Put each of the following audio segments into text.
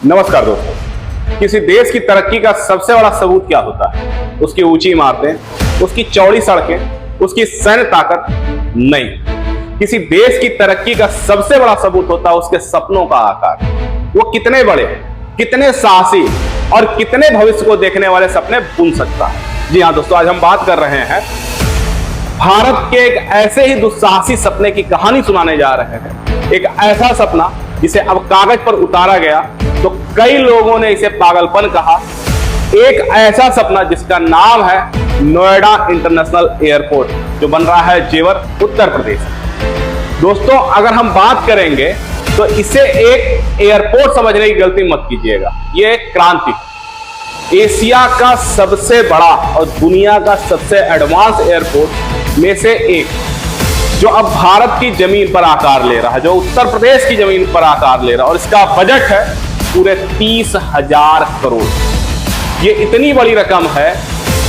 नमस्कार दोस्तों। किसी देश की तरक्की का सबसे बड़ा सबूत क्या होता है? उसकी ऊंची इमारतें, उसकी चौड़ी सड़कें, उसकी सैन्य ताकत नहीं। किसी देश की तरक्की का सबसे बड़ा सबूत होता है उसके सपनों का आकार। वो कितने बड़े, कितने साहसी और कितने भविष्य को देखने वाले सपने बुन सकता है। जी हाँ दोस्तों, आज हम बात कर रहे हैं भारत के एक ऐसे ही दुस्साहसी सपने की कहानी सुनाने जा रहे हैं। एक ऐसा सपना जिसे अब कागज पर उतारा गया तो कई लोगों ने इसे पागलपन कहा। एक ऐसा सपना जिसका नाम है नोएडा इंटरनेशनल एयरपोर्ट, जो बन रहा है जेवर, उत्तर प्रदेश। दोस्तों, अगर हम बात करेंगे तो इसे एक एयरपोर्ट समझने की गलती मत कीजिएगा। यह एक क्रांति है। एशिया का सबसे बड़ा और दुनिया का सबसे एडवांस एयरपोर्ट में से एक, जो अब भारत की जमीन पर आकार ले रहा है, जो उत्तर प्रदेश की जमीन पर आकार ले रहा है, और इसका बजट है पूरे 30,000 करोड़। ये इतनी बड़ी रकम है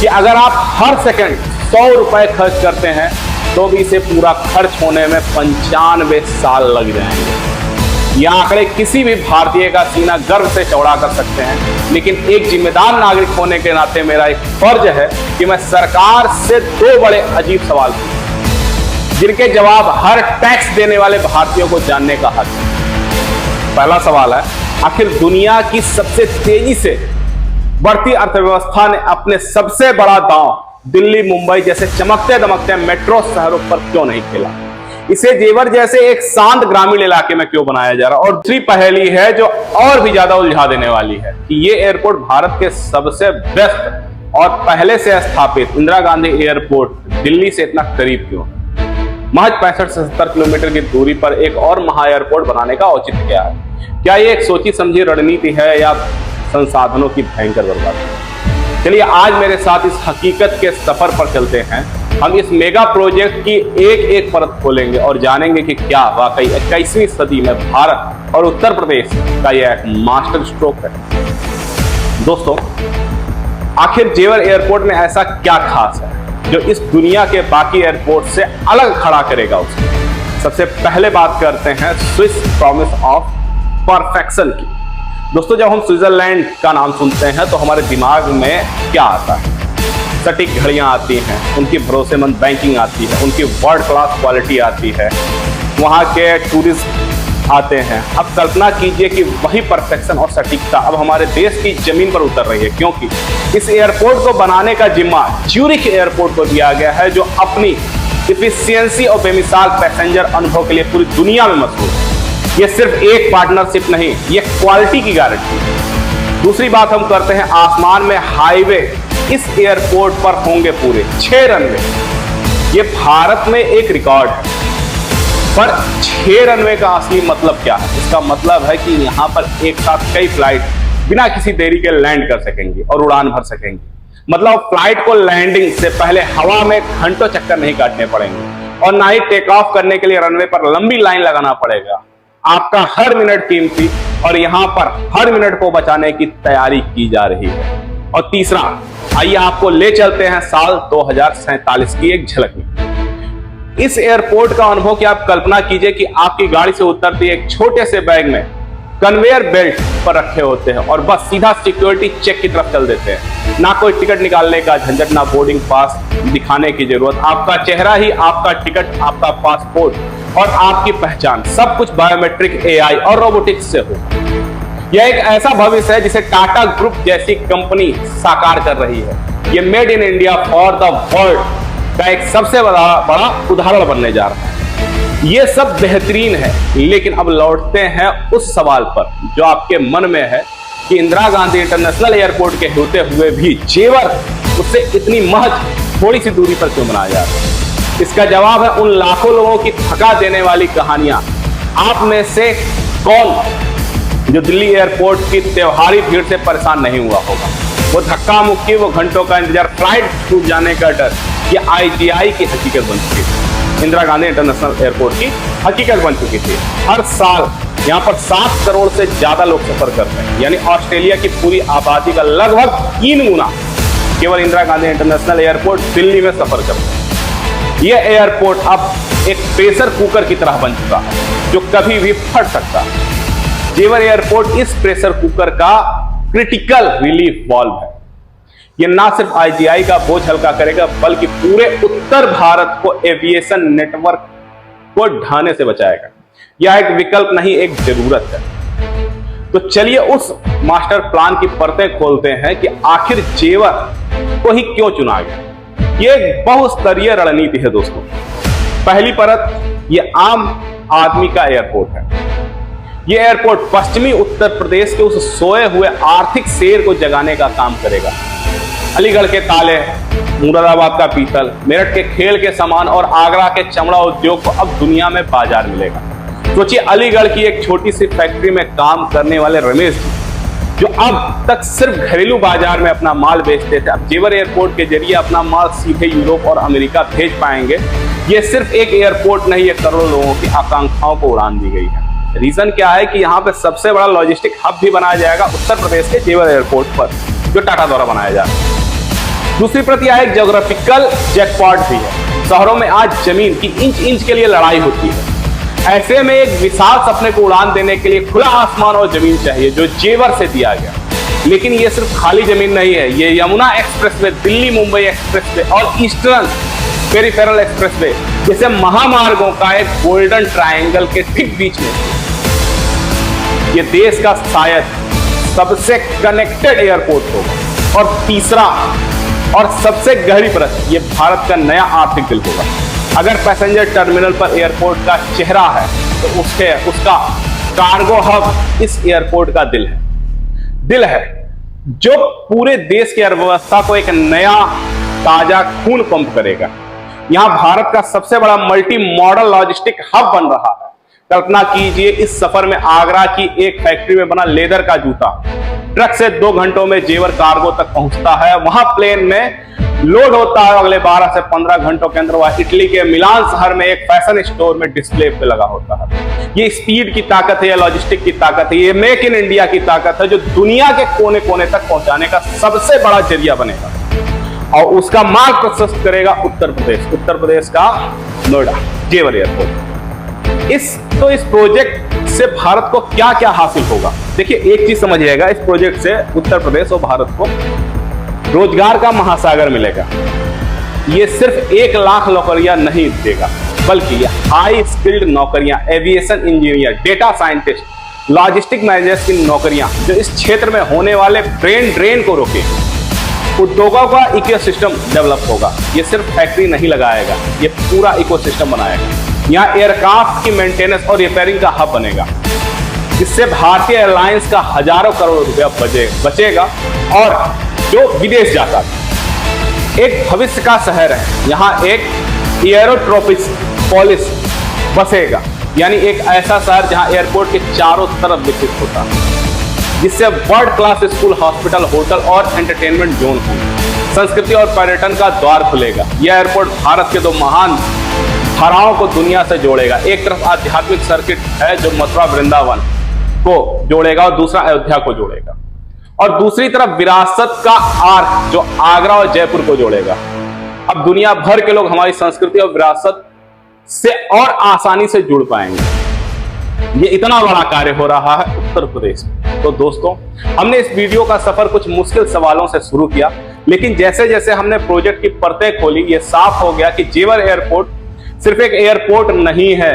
कि अगर आप हर सेकंड 100 रुपए खर्च करते हैं तो भी इसे पूरा खर्च होने में 95 साल लग जाएंगे। ये आंकड़े किसी भी भारतीय का सीना गर्व से चौड़ा कर सकते हैं, लेकिन एक जिम्मेदार नागरिक होने के नाते मेरा एक फर्ज है कि मैं सरकार से दो बड़े अजीब सवाल पूछूं, जिनके जवाब हर टैक्स देने वाले भारतीयों को जानने का हक है। पहला सवाल है, आखिर दुनिया की सबसे तेजी से बढ़ती अर्थव्यवस्था ने अपने सबसे बड़ा दांव दिल्ली, मुंबई जैसे चमकते दमकते मेट्रो शहरों पर क्यों नहीं खेला? इसे जेवर जैसे एक शांत ग्रामीण इलाके में क्यों बनाया जा रहा? और दूसरी पहेली है जो और भी ज्यादा उलझा देने वाली है कि ये एयरपोर्ट भारत के सबसे बेस्ट और पहले से स्थापित इंदिरा गांधी एयरपोर्ट दिल्ली से इतना करीब क्यों? महज 65 से 70 किलोमीटर की दूरी पर एक और महा एयरपोर्ट बनाने का औचित्य क्या है? क्या ये एक सोची समझी रणनीति है या संसाधनों की भयंकर बर्बादी? चलिए आज मेरे साथ इस हकीकत के सफर पर चलते हैं। हम इस मेगा प्रोजेक्ट की एक एक परत खोलेंगे और जानेंगे कि क्या वाकई 21वीं सदी में भारत और उत्तर प्रदेश का यह एक मास्टर स्ट्रोक है। दोस्तों, आखिर जेवर एयरपोर्ट में ऐसा क्या खास है जो इस दुनिया के बाकी एयरपोर्ट से अलग खड़ा करेगा उसे? सबसे पहले बात करते हैं स्विस प्रॉमिस ऑफ परफेक्शन की। दोस्तों, जब हम स्विट्जरलैंड का नाम सुनते हैं तो हमारे दिमाग में क्या आता है? सटीक घड़ियां आती हैं, उनकी भरोसेमंद बैंकिंग आती है, उनकी वर्ल्ड क्लास क्वालिटी आती है, वहां के टूरिस्ट आते हैं। अब कल्पना कीजिए कि वही परफेक्शन और सटीकता अब हमारे देश की जमीन पर उतर रही है, क्योंकि इस एयरपोर्ट को बनाने का जिम्मा ज्यूरिख एयरपोर्ट को दिया गया है, जो अपनी इफिशियंसी और बेमिसाल पैसेंजर अनुभव के लिए पूरी दुनिया में मशहूर है। ये सिर्फ एक पार्टनरशिप नहीं, ये क्वालिटी की गारंटी है। दूसरी बात हम करते हैं आसमान में हाईवे। इस एयरपोर्ट पर होंगे पूरे 6 रनवे। ये भारत में एक रिकॉर्ड है, पर 6 रनवे का असली मतलब क्या है? इसका मतलब है कि यहाँ पर एक साथ कई फ्लाइट बिना किसी देरी के लैंड कर सकेंगी और उड़ान भर सकेंगी। मतलब फ्लाइट को लैंडिंग से पहले हवा में घंटों चक्कर नहीं काटने पड़ेंगे और ना ही टेक ऑफ करने के लिए रनवे पर लंबी लाइन लगाना पड़ेगा। आपका हर मिनट कीमती और यहाँ पर हर मिनट को बचाने की तैयारी की जा रही है। और तीसरा, आइए आपको ले चलते हैं साल 2047 की एक झलक में। इस एयरपोर्ट का अनुभव कि आप कल्पना कीजिए कि आपकी गाड़ी से उतरती एक छोटे से बैग में कन्वेयर बेल्ट पर रखे होते हैं और बस सीधा सिक्योरिटी चेक की तरफ चल देते हैं। ना कोई टिकट निकालने का झंझट, ना बोर्डिंग पास दिखाने की जरूरत। आपका चेहरा ही आपका टिकट, आपका पासपोर्ट और आपकी पहचान, सब कुछ बायोमेट्रिक, एआई और रोबोटिक्स से हो। यह एक ऐसा भविष्य है जिसे टाटा ग्रुप जैसी कंपनी साकार कर रही है। यह made in India for the world का एक सबसे बड़ा उदाहरण बनने जा रहा है। यह सब बेहतरीन है, लेकिन अब लौटते हैं उस सवाल पर जो आपके मन में है कि इंदिरा गांधी इंटरनेशनल एयरपोर्ट के होते हुए भी जेवर उससे इतनी महज थोड़ी सी दूरी पर क्यों बनाया जा रहा है? इसका जवाब है उन लाखों लोगों की थका देने वाली कहानियां। आप में से कौन जो दिल्ली एयरपोर्ट की त्योहारी भीड़ से परेशान नहीं हुआ होगा? वो धक्का मुक्की, वो घंटों का इंतजार, फ्लाइट छूट जाने का डर, ये आईजीआई की हकीकत बन चुकी थी। इंदिरा गांधी इंटरनेशनल एयरपोर्ट की हकीकत बन चुकी थी। हर साल यहाँ पर 7 करोड़ से ज्यादा लोग सफर करते हैं, यानी ऑस्ट्रेलिया की पूरी आबादी का लगभग 3 गुना केवल इंदिरा गांधी इंटरनेशनल एयरपोर्ट दिल्ली में सफर करते हैं। यह एयरपोर्ट अब एक प्रेशर कुकर की तरह बन चुका है जो कभी भी फट सकता है। जेवर एयरपोर्ट इस प्रेशर कुकर का क्रिटिकल रिलीफ वाल्व है। यह ना सिर्फ आईजीआई का बोझ हल्का करेगा बल्कि पूरे उत्तर भारत को एविएशन नेटवर्क को ढाने से बचाएगा। यह एक विकल्प नहीं, एक जरूरत है। तो चलिए उस मास्टर प्लान की परतें खोलते हैं कि आखिर जेवर को ही क्यों चुना गया। यह एक बहुस्तरीय रणनीति है दोस्तों। पहली परत, यह आम आदमी का एयरपोर्ट है। यह एयरपोर्ट पश्चिमी उत्तर प्रदेश के उस सोए हुए आर्थिक शेर को जगाने का काम करेगा। अलीगढ़ के ताले, मुरादाबाद का पीतल, मेरठ के खेल के सामान और आगरा के चमड़ा उद्योग को अब दुनिया में बाजार मिलेगा। सोचिए, अलीगढ़ की एक छोटी सी फैक्ट्री में काम करने वाले रमेश जी, जो अब तक सिर्फ घरेलू बाजार में अपना माल बेचते थे, अब जेवर एयरपोर्ट के जरिए अपना माल सीधे यूरोप और अमेरिका भेज पाएंगे। ये सिर्फ एक एयरपोर्ट नहीं, ये करोड़ों लोगों की आकांक्षाओं को उड़ान दी गई है। रीजन क्या है कि यहाँ पे सबसे बड़ा लॉजिस्टिक हब भी बनाया जाएगा उत्तर प्रदेश के जेवर एयरपोर्ट पर, जो टाटा द्वारा बनाया जा रहा है। दूसरी प्रति यह एक ज्योग्राफिकल जैकपॉट भी है। शहरों में आज जमीन की इंच इंच के लिए लड़ाई होती है। ऐसे में एक विशाल सपने को उड़ान देने के लिए खुला आसमान और जमीन चाहिए, जो जेवर से दिया गया। लेकिन ये सिर्फ खाली जमीन नहीं है, ये यमुना एक्सप्रेसवे, दिल्ली मुंबई एक्सप्रेसवे और ईस्टर्न पेरिफेरल एक्सप्रेसवे जैसे महामार्गों का एक गोल्डन ट्रायंगल के ठीक बीच में ये देश का शायद सबसे कनेक्टेड एयरपोर्ट होगा। और तीसरा और सबसे गहरी परत, ये भारत का नया आर्थिक दिल होगा। अगर पैसेंजर टर्मिनल पर एयरपोर्ट का चेहरा है तो उसका कार्गो हब इस एयरपोर्ट का दिल है जो पूरे देश की अर्थव्यवस्था को एक नया ताजा खून पंप करेगा। यहां भारत का सबसे बड़ा मल्टी मॉडल लॉजिस्टिक हब बन रहा है। कल्पना कीजिए, इस सफर में आगरा की एक फैक्ट्री में बना लेदर का जूता ट्रक से 2 घंटों में जेवर कार्गो तक पहुंचता है। वहां प्लेन में लोड होता है, अगले 12 से 15 घंटों के अंदर वह इटली के मिलान शहर में एक फैशन स्टोर में डिस्प्ले पे लगा होता है। ये स्पीड की ताकत है, ये लॉजिस्टिक की ताकत है, ये मेक इन इंडिया की ताकत है, जो दुनिया के कोने कोने तक पहुंचाने का सबसे बड़ा जरिया बनेगा। और उसका मार्ग प्रशस्त करेगा उत्तर प्रदेश का नोएडा जेवर एयरपोर्ट। इस प्रोजेक्ट से भारत को क्या क्या हासिल होगा। देखिए, एक चीज समझिएगा, इस प्रोजेक्ट से उत्तर प्रदेश और भारत को रोजगार का महासागर मिलेगा। ये सिर्फ 1 लाख नौकरियां नहीं देगा, बल्कि ये हाई स्किल्ड नौकरियां, aviation engineer, data scientist, logistic managers की नौकरियां, जो इस क्षेत्र में होने वाले ब्रेन ड्रेन को रोके। उद्योगों का इकोसिस्टम डेवलप होगा। ये सिर्फ फैक्ट्री नहीं लगाएगा, ये पूरा इकोसिस्टम बनाएगा। यहाँ एयरक्राफ्ट की मेंटेनेंस और रिपेयरिंग का हब बनेगा, जिससे भारतीय एयरलाइंस का हजारों करोड़ रुपया बचेगा और जो विदेश जाता है। एक भविष्य का शहर है, यहाँ एक एयरोट्रोपिक्स पॉलिस बसेगा, यानी एक ऐसा शहर जहाँ एयरपोर्ट के चारों तरफ विकसित होता है, जिससे world class school, hospital, hotel और एंटरटेनमेंट जोन होंगे। संस्कृति और पर्यटन का द्वार खुलेगा। यह एयरपोर्ट भारत के 2 महान धाराओं को दुनिया से जोड़ेगा। एक तरफ आध्यात्मिक सर्किट है जो मथुरा वृंदावन को जोड़ेगा और दूसरा अयोध्या को जोड़ेगा, और दूसरी तरफ विरासत का आर्क जो आगरा और जयपुर को जोड़ेगा। अब दुनिया भर के लोग हमारी संस्कृति और विरासत से और आसानी से जुड़ पाएंगे। ये इतना बड़ा कार्य हो रहा है उत्तर प्रदेश में। तो दोस्तों, हमने इस वीडियो का सफर कुछ मुश्किल सवालों से शुरू किया, लेकिन जैसे जैसे हमने प्रोजेक्ट की परतें खोली, ये साफ हो गया कि जेवर एयरपोर्ट सिर्फ एक एयरपोर्ट नहीं है।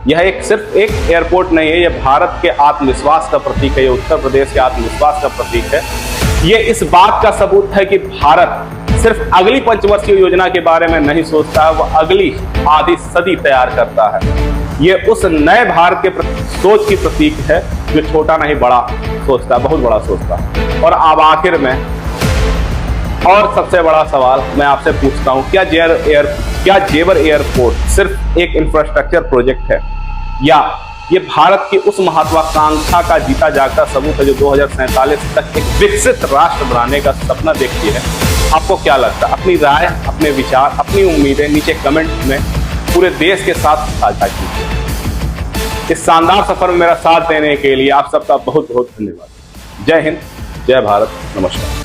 यह सिर्फ एक एयरपोर्ट नहीं है, यह भारत के आत्मविश्वास का प्रतीक है, यह उत्तर प्रदेश के आत्मविश्वास का प्रतीक है। यह इस बात का सबूत है कि भारत सिर्फ अगली पंचवर्षीय योजना के बारे में नहीं सोचता है, वह अगली आधी सदी तैयार करता है। यह उस नए भारत के सोच की प्रतीक है जो छोटा नहीं बड़ा सोचता है, बहुत बड़ा सोचता है। और अब आखिर में और सबसे बड़ा सवाल मैं आपसे पूछता हूं, क्या जेवर एयरपोर्ट सिर्फ एक इंफ्रास्ट्रक्चर प्रोजेक्ट है, या ये भारत की उस महत्वाकांक्षा का जीता जागता सबूत है जो 2047 तक एक विकसित राष्ट्र बनाने का सपना देखती है? आपको क्या लगता है? अपनी राय, अपने विचार, अपनी उम्मीदें नीचे कमेंट में पूरे देश के साथ साझा कीजिए। इस शानदार सफर में मेरा साथ देने के लिए आप सबका बहुत बहुत धन्यवाद। जय हिंद, जय भारत, नमस्कार।